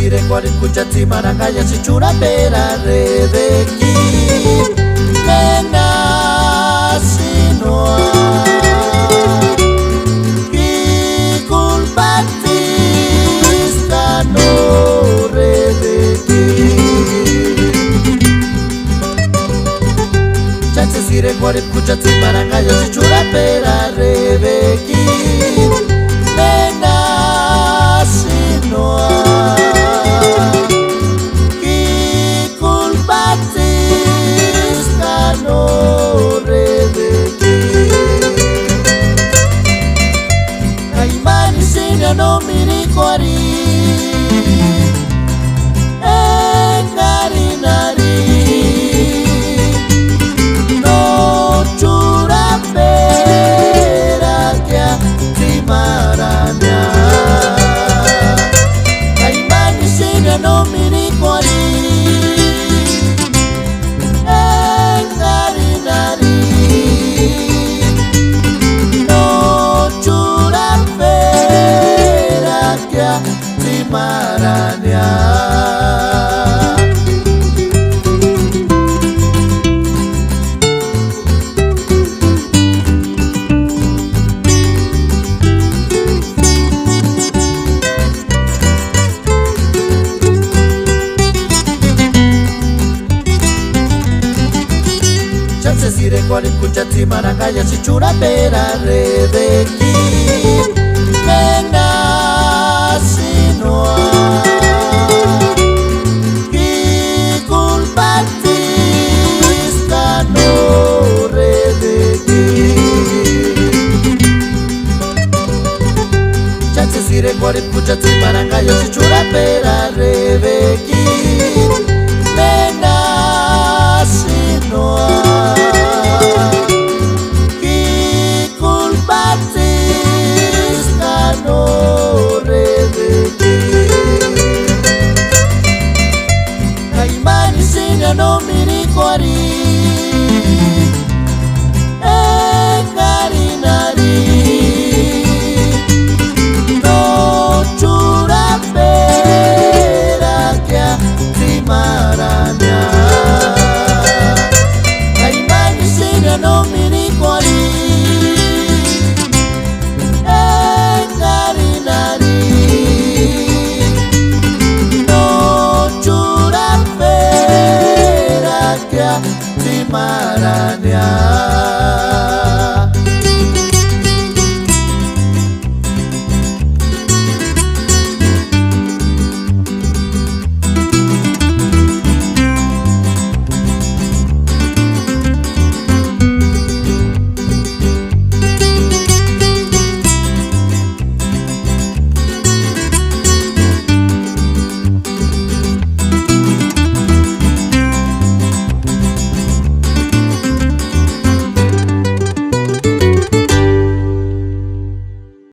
sire kwari kuchatsi marangaya chichura pera redeki nena sinoa ki culpatista no redeki chache sire kwari kuchatsi marangaya chichura pera redeki nena sinoa ki culpatista no redeki kaimani sinya no mirikwari engari nari no chura pera kya timaranya kaimani sinya no mirikwari engari nari no chura pera kya timaranya. Chache sire kwari kuchatsi marangaya chichura pera redeki nena sinoa ki culpatista no redeki chache sire kwari kuchatsi marangaya chichura pera redeki nena sinoa ki culpatista no redeki kaimani sinya no mirikwari engari nari no chura pera kya timaranya kaimani sinya no mirikwari engari nari no chura pera kya timaranya.